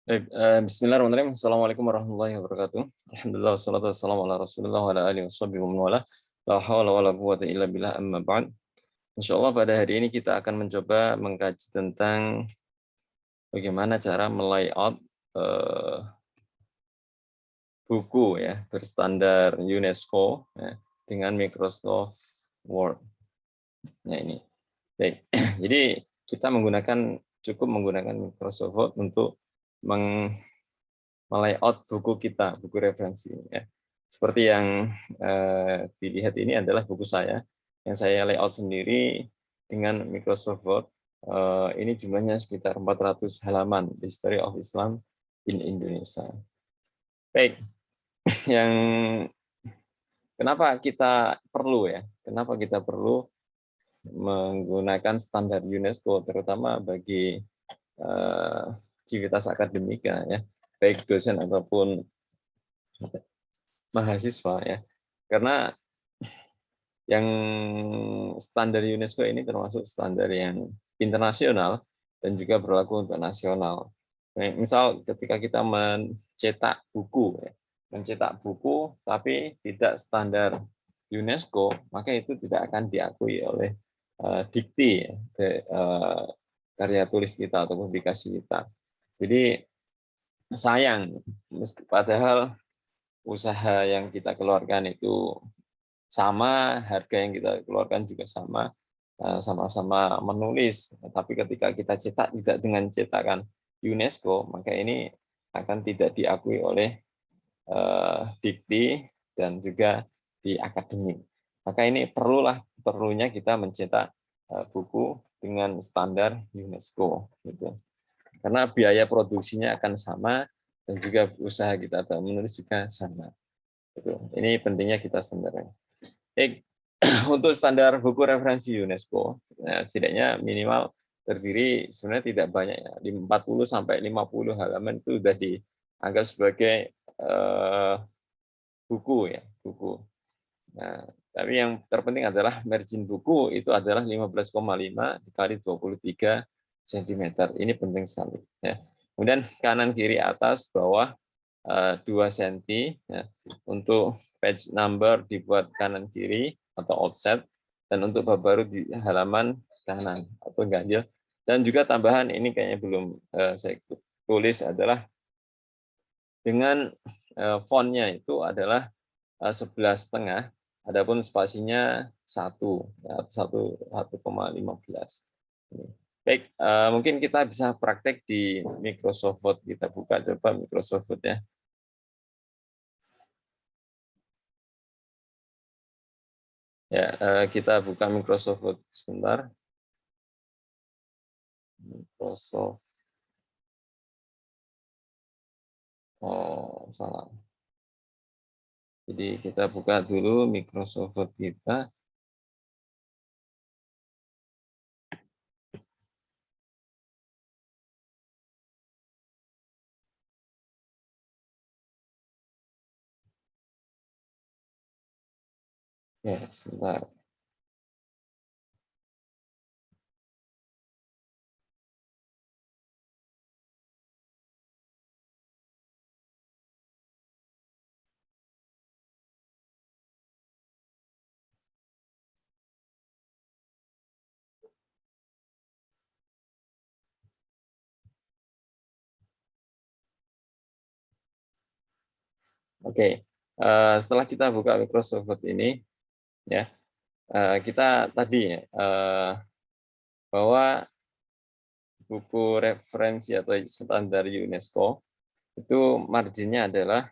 Baik, bismillahirrahmanirrahim. Assalamualaikum warahmatullahi wabarakatuh. Alhamdulillah wassalatu wassalamu ala Rasulillah wa ala alihi washabbihi wa man walah. La haula wala quwwata illa billah amma ba'd. Insyaallah pada hari ini kita akan mencoba mengkaji tentang bagaimana cara melayout buku ya berstandar UNESCO ya, dengan Microsoft Word. Nah ini. Baik. Jadi kita cukup menggunakan Microsoft Word untuk melayout buku kita, buku referensi. Ya. Seperti yang dilihat ini adalah buku saya, yang saya layout sendiri dengan Microsoft Word. Ini jumlahnya sekitar 400 halaman, The History of Islam in Indonesia. Baik, yang kenapa kita perlu ya? Kenapa kita perlu menggunakan standar UNESCO, terutama bagi civitas akademika ya, baik dosen ataupun mahasiswa ya, karena yang standar UNESCO ini termasuk standar yang internasional dan juga berlaku untuk nasional. Nah, misal ketika kita mencetak buku, ya, tapi tidak standar UNESCO, maka itu tidak akan diakui oleh dikti ya, karya tulis kita atau publikasi kita. Jadi sayang, padahal usaha yang kita keluarkan itu sama, harga yang kita keluarkan juga sama, sama-sama menulis. Tapi ketika kita cetak tidak dengan cetakan UNESCO, maka ini akan tidak diakui oleh dikti dan juga di akademik. Maka ini perlunya kita mencetak buku dengan standar UNESCO, gitu. Karena biaya produksinya akan sama dan juga usaha kita dalam menulis juga sama. Gitu. Ini pentingnya kita standar. Untuk standar buku referensi UNESCO, ya, setidaknya minimal terdiri sebenarnya tidak banyak ya, di 40 sampai 50 halaman itu sudah dianggap sebagai buku ya, buku. Nah, tapi yang terpenting adalah margin buku itu adalah 15,5 dikali 23 cm. Ini penting sekali ya. Kemudian kanan kiri atas bawah 2 cm ya. Untuk page number dibuat kanan kiri atau offset, dan untuk bab baru di halaman kanan atau ganjil. Dan juga tambahan ini kayaknya belum saya tulis adalah dengan fontnya itu adalah 11,5, adapun spasinya 1 ya, 1,15. Baik, mungkin kita bisa praktek di Microsoft Word. Kita buka coba Microsoft Word ya. Ya, kita buka Microsoft Word sebentar. Microsoft. Oh, salah. Jadi kita buka dulu Microsoft Word kita. Ya, sebentar. Oke. Setelah kita buka Microsoft Word ini, ya, kita tadi ya, bahwa buku referensi atau standar UNESCO itu marginnya adalah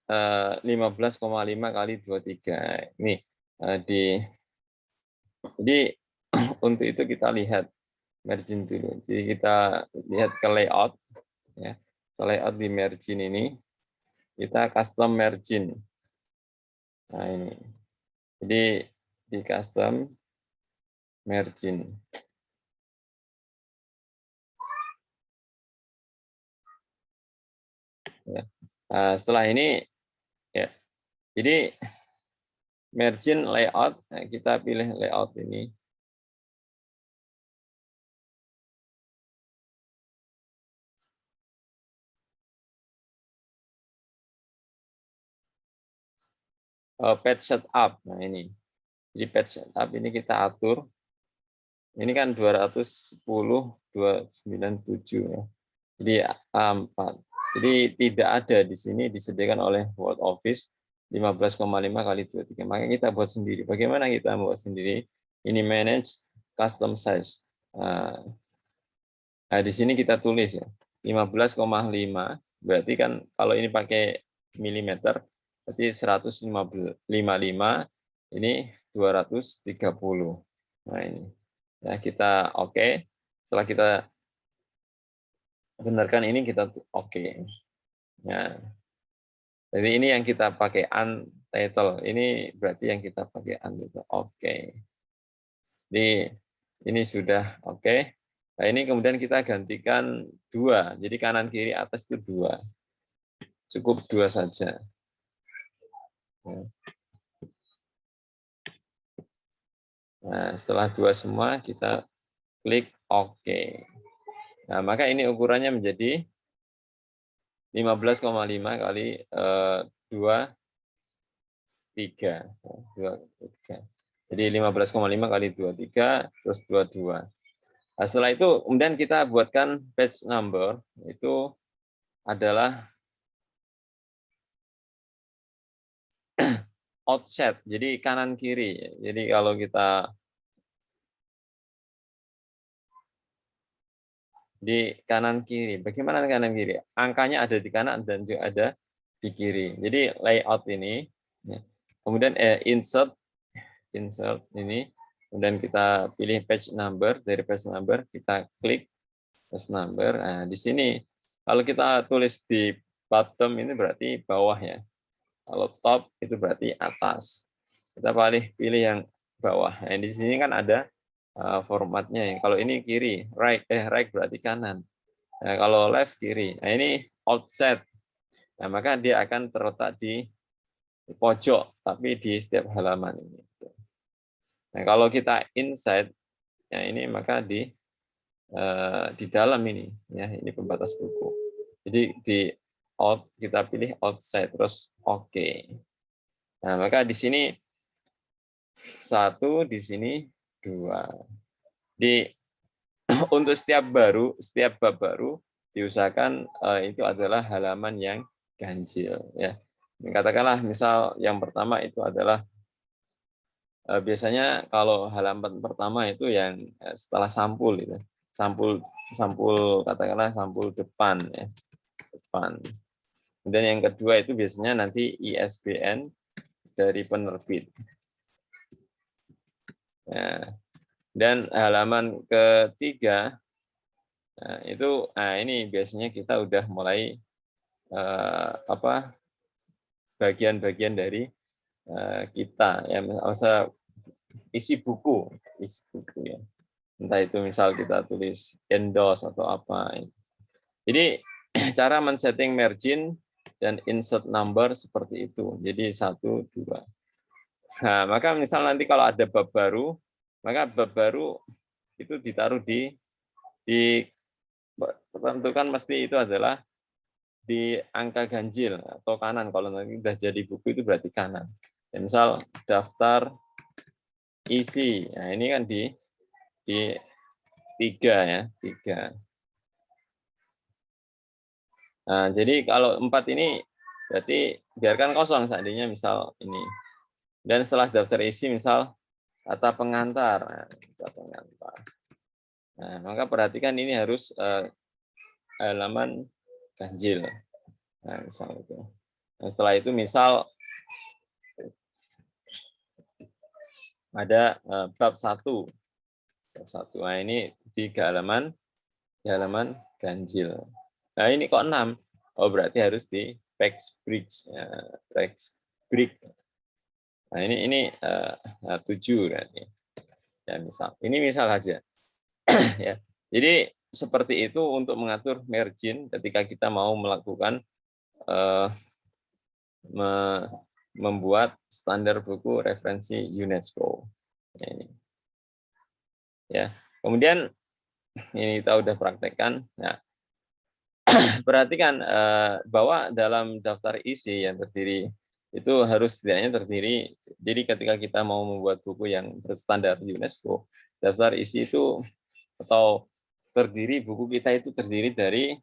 15,5 kali 23. Ini jadi untuk itu kita lihat margin dulu. Jadi kita lihat ke layout ya. Layout di margin ini kita custom margin. Nah, ini. Jadi di custom margin. Ya. Nah, setelah ini ya. Jadi margin layout, nah kita pilih layout ini. page setup. Nah ini, jadi page setup ini kita atur. Ini kan 210.297 ya. Jadi A4. Jadi tidak ada di sini disediakan oleh Word Office 15,5 kali 23. Maka kita buat sendiri. Bagaimana kita buat sendiri? Ini manage custom size. Nah, di sini kita tulis ya. 15,5 berarti kan kalau ini pakai milimeter berarti 155 ini 230. Nah ini. Ya, kita oke. Setelah kita benarkan ini kita oke. Nah, jadi ini yang kita pakai untitled. Ini berarti yang kita pakai untitled. Oke. Jadi ini sudah oke. Nah, ini kemudian kita gantikan 2. Jadi kanan kiri atas itu 2. Cukup 2 saja. Nah, setelah 2 semua kita klik oke. Nah, maka ini ukurannya menjadi 15,5 kali 2, 3. Jadi 15,5 kali 23 terus 22. Nah, setelah itu kemudian kita buatkan page number, itu adalah offset, jadi kanan kiri. Jadi kalau kita di kanan kiri, bagaimana kanan kiri? Angkanya ada di kanan dan juga ada di kiri. Jadi layout ini, kemudian insert ini, kemudian kita pilih page number, dari page number kita klik page number. Nah, di sini kalau kita tulis di bottom ini berarti bawah ya. Kalau top itu berarti atas. Kita pilih yang bawah. Nah, di sini kan ada formatnya. Kalau ini kiri, right berarti kanan. Nah, kalau left kiri. Nah, ini offset. Nah, maka dia akan terletak di pojok, tapi di setiap halaman ini. Nah, kalau kita inside, ya ini maka di dalam ini, ya ini pembatas buku. Jadi di out kita pilih outside terus oke. Nah, maka di sini 1, di sini 2. Di untuk setiap bab baru diusahakan itu adalah halaman yang ganjil ya. Katakanlah misal yang pertama itu adalah biasanya kalau halaman pertama itu yang setelah sampul itu. Sampul katakanlah sampul depan ya. Depan. Kemudian yang kedua itu biasanya nanti ISBN dari penerbit. Nah, dan halaman ketiga ini biasanya kita udah mulai bagian-bagian dari kita ya, misal isi buku ya. Entah itu misal kita tulis endorse atau apa. Jadi cara men-setting margin dan insert number seperti itu. Jadi 1, 2. Nah, maka misal nanti kalau ada bab baru, maka bab baru itu ditaruh di tentukan mesti itu adalah di angka ganjil atau kanan. Kalau nanti sudah jadi buku itu berarti kanan. Ya, misal daftar isi. Nah, ini kan di 3 ya, 3. Nah, jadi kalau 4 ini berarti biarkan kosong seandainya misal ini. Dan setelah daftar isi misal kata pengantar. Nah, kata pengantar. Nah, maka perhatikan ini harus halaman ganjil. Nah, misal itu. Nah, setelah itu misal ada bab 1. Bab 1. Nah, ini di halaman ganjil. Nah, ini kok 6? Oh, berarti harus di text bridge. Ya, text bridge. Nah, ini 7 berarti. Ya, misal. Ini misal aja. Ya. Jadi seperti itu untuk mengatur margin ketika kita mau melakukan membuat standar buku referensi UNESCO. Ini. Ya. Kemudian ini kita udah praktekkan. Nah, perhatikan bahwa dalam daftar isi yang terdiri itu harus setidaknya terdiri. Jadi ketika kita mau membuat buku yang berstandar UNESCO, daftar isi itu atau terdiri buku kita itu terdiri dari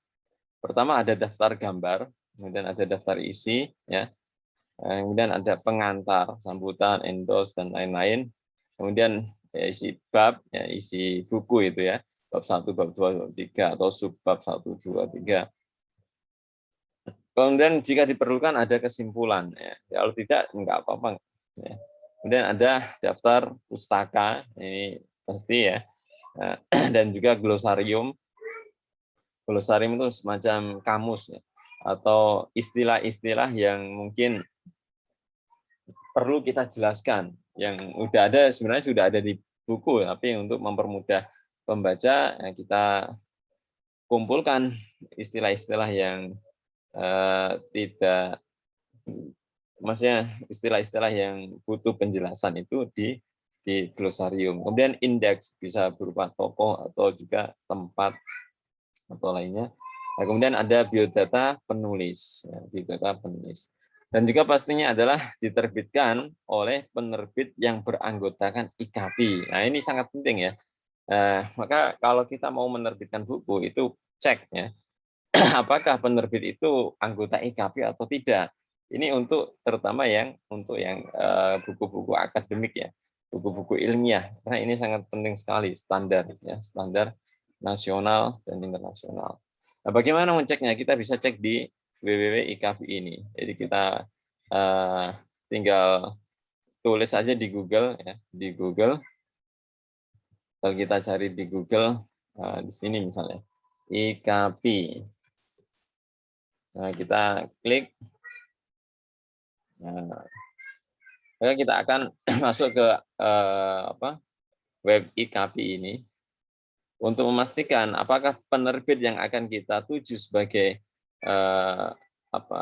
pertama ada daftar gambar, kemudian ada daftar isi, ya, kemudian ada pengantar, sambutan, endorse dan lain-lain. Kemudian ya, isi bab, ya, isi buku itu ya, bab 1, bab 2, bab 3 atau subbab 1, 2, 3. Kemudian jika diperlukan ada kesimpulan, ya. Kalau tidak enggak apa-apa. Ya. Kemudian ada daftar pustaka, ini pasti ya, dan juga glosarium. Glosarium itu semacam kamus ya, atau istilah-istilah yang mungkin perlu kita jelaskan, yang udah ada sebenarnya sudah ada di buku, tapi untuk mempermudah pembaca ya kita kumpulkan istilah-istilah yang tidak, maksudnya istilah-istilah yang butuh penjelasan itu di glosarium. Kemudian indeks bisa berupa tokoh atau juga tempat atau lainnya. Nah, kemudian ada biodata penulis, ya, biodata penulis. Dan juga pastinya adalah diterbitkan oleh penerbit yang beranggotakan IKAPI. Nah, ini sangat penting ya. Maka kalau kita mau menerbitkan buku itu cek ya, apakah penerbit itu anggota IKAPI atau tidak. Ini untuk terutama yang buku-buku akademik ya, buku-buku ilmiah. Karena ini sangat penting sekali standar ya, standar nasional dan internasional. Nah, bagaimana mengeceknya? Kita bisa cek di www.ikpi ini. Jadi kita tinggal tulis aja di Google ya, di Google. Kalau kita cari di Google di sini misalnya IKAPI. Nah, kita klik. Nah, maka kita akan masuk ke web IKAPI ini untuk memastikan apakah penerbit yang akan kita tuju sebagai apa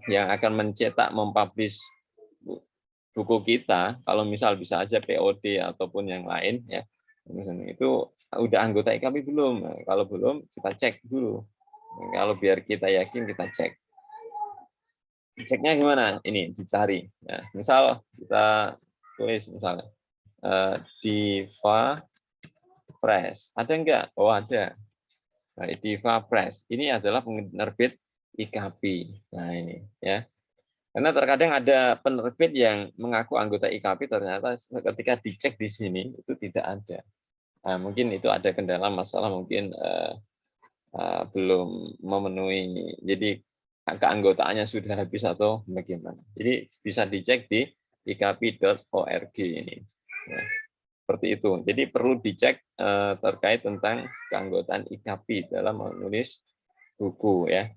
yang akan mencetak, mempublish buku kita, kalau misal bisa aja POD ataupun yang lain ya, misalnya itu udah anggota IKAPI belum? Nah, kalau belum kita cek dulu. Kalau biar kita yakin kita cek. Ceknya gimana? Ini dicari. Nah, misal kita tulis misalnya Diva Press. Ada enggak? Oh ada. Nah, Diva Press. Ini adalah penerbit IKAPI. Nah ini ya. Karena terkadang ada penerbit yang mengaku anggota IKAPI ternyata ketika dicek di sini itu tidak ada. Nah, mungkin itu ada kendala masalah mungkin belum memenuhi. Jadi keanggotaannya sudah habis atau bagaimana. Jadi bisa dicek di ikp.org ini. Ya, seperti itu. Jadi perlu dicek terkait tentang keanggotaan IKAPI dalam menulis buku ya.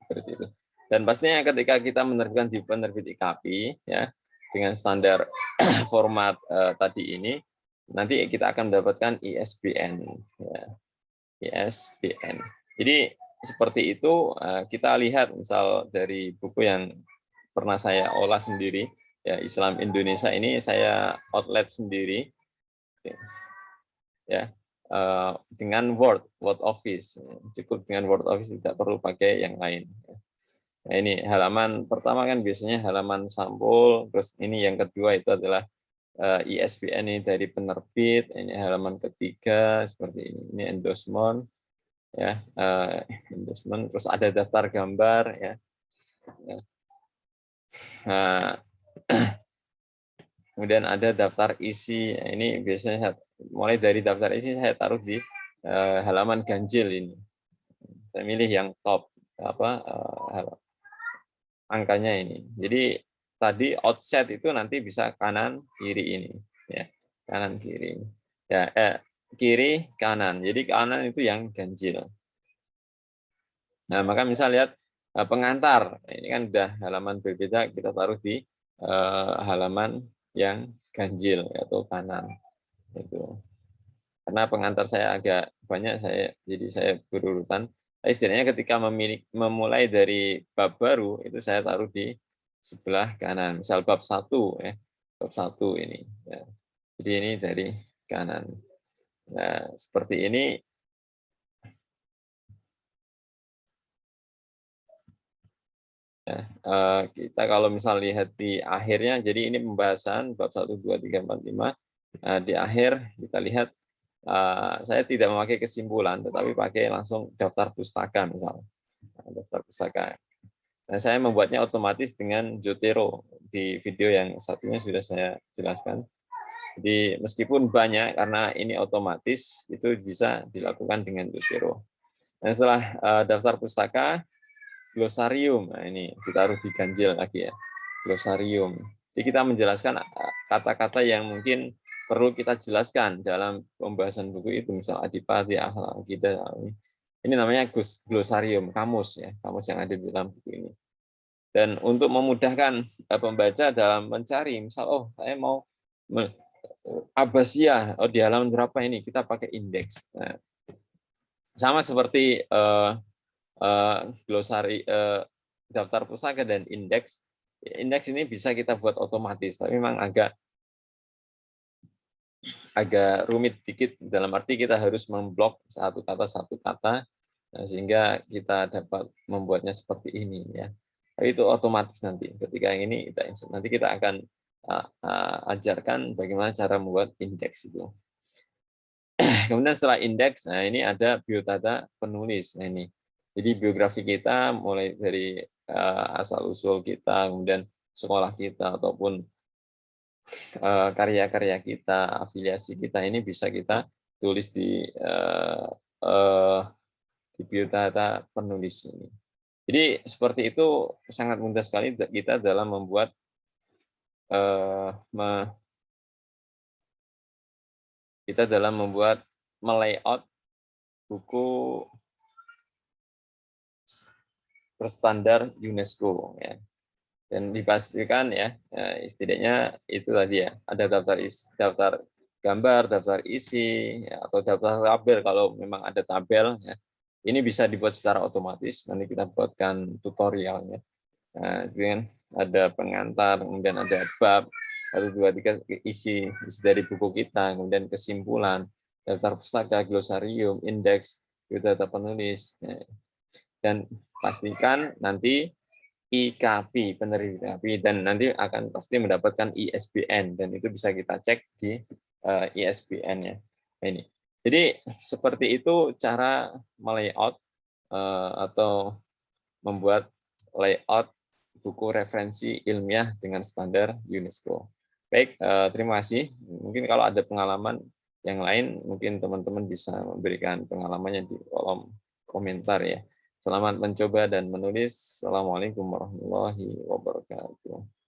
Seperti itu. Dan pastinya ketika kita menerbitkan di penerbit IKAPI ya dengan standar format tadi ini, nanti kita akan mendapatkan ISBN ya. ISBN. Jadi seperti itu kita lihat misal dari buku yang pernah saya olah sendiri ya, Islam Indonesia ini saya outlet sendiri ya dengan Word Office, cukup dengan Word Office, tidak perlu pakai yang lain. Nah, ini halaman pertama kan biasanya halaman sampul, terus ini yang kedua itu adalah ISBN ini dari penerbit, ini halaman ketiga seperti ini, endorsement ya, endorsement, terus ada daftar gambar ya. Nah, kemudian ada daftar isi. Ini biasanya mulai dari daftar isi saya taruh di halaman ganjil ini. Saya milih yang top angkanya ini. Jadi tadi outset itu nanti bisa kanan kiri ini ya, kanan kiri. Ya, kiri kanan. Jadi kanan itu yang ganjil. Nah, maka misal lihat pengantar. Ini kan udah halaman berbeda, kita taruh di halaman yang ganjil atau kanan. Itu. Karena pengantar saya agak banyak, jadi saya berurutan. Istilahnya ketika memulai dari bab baru itu saya taruh di sebelah kanan. Misal bab 1 ya, bab 1 ini. Ya. Jadi ini dari kanan. Nah, seperti ini. Ya, kita kalau misal lihat di akhirnya, jadi ini pembahasan bab 1, 2, 3, 4, 5. Di akhir kita lihat, saya tidak memakai kesimpulan, tetapi pakai langsung daftar pustaka misalnya. Daftar pustaka. Nah, saya membuatnya otomatis dengan Zotero. Di video yang satunya sudah saya jelaskan. Jadi meskipun banyak, karena ini otomatis, itu bisa dilakukan dengan Zotero. Nah, setelah daftar pustaka, glosarium. Nah, ini kita harus diganjil lagi ya. Glosarium. Jadi kita menjelaskan kata-kata yang mungkin perlu kita jelaskan dalam pembahasan buku itu, misal adipati, akhlak, akidah. Ini namanya glosarium, kamus ya, kamus yang ada di dalam buku ini. Dan untuk memudahkan pembaca dalam mencari, misal, oh saya mau Abbasiyah, oh di halaman berapa ini, kita pakai indeks. Nah, sama seperti glosari, daftar pustaka dan indeks. Indeks ini bisa kita buat otomatis, tapi memang agak rumit dikit, dalam arti kita harus memblok satu kata, sehingga kita dapat membuatnya seperti ini ya. Tapi itu otomatis nanti. Ketika yang ini kita insert, nanti kita akan ajarkan bagaimana cara membuat indeks itu. Kemudian setelah indeks, nah ini ada biodata penulis. Nah ini, jadi biografi kita mulai dari asal usul kita, kemudian sekolah kita ataupun karya-karya kita, afiliasi kita ini bisa kita tulis di biodata penulis ini. Jadi seperti itu, sangat mudah sekali kita dalam membuat melayout buku berstandar UNESCO ya. Dan dipastikan ya, setidaknya itu tadi ya, ada daftar gambar, daftar isi, ya, atau daftar tabel kalau memang ada tabel ya. Ini bisa dibuat secara otomatis, nanti kita buatkan tutorialnya. Nah, kemudian ada pengantar, kemudian ada bab, 1, 2, 3 isi dari buku kita, kemudian kesimpulan, daftar pustaka, glosarium, indeks, biodata penulis, ya. Dan pastikan nanti IKP, penerbit IKP, dan nanti akan pasti mendapatkan ISBN, dan itu bisa kita cek di ISBN-nya. Ini. Jadi seperti itu cara melayout atau membuat layout buku referensi ilmiah dengan standar UNESCO. Baik, terima kasih. Mungkin kalau ada pengalaman yang lain, mungkin teman-teman bisa memberikan pengalamannya di kolom komentar ya. Selamat mencoba dan menulis. Assalamualaikum warahmatullahi wabarakatuh.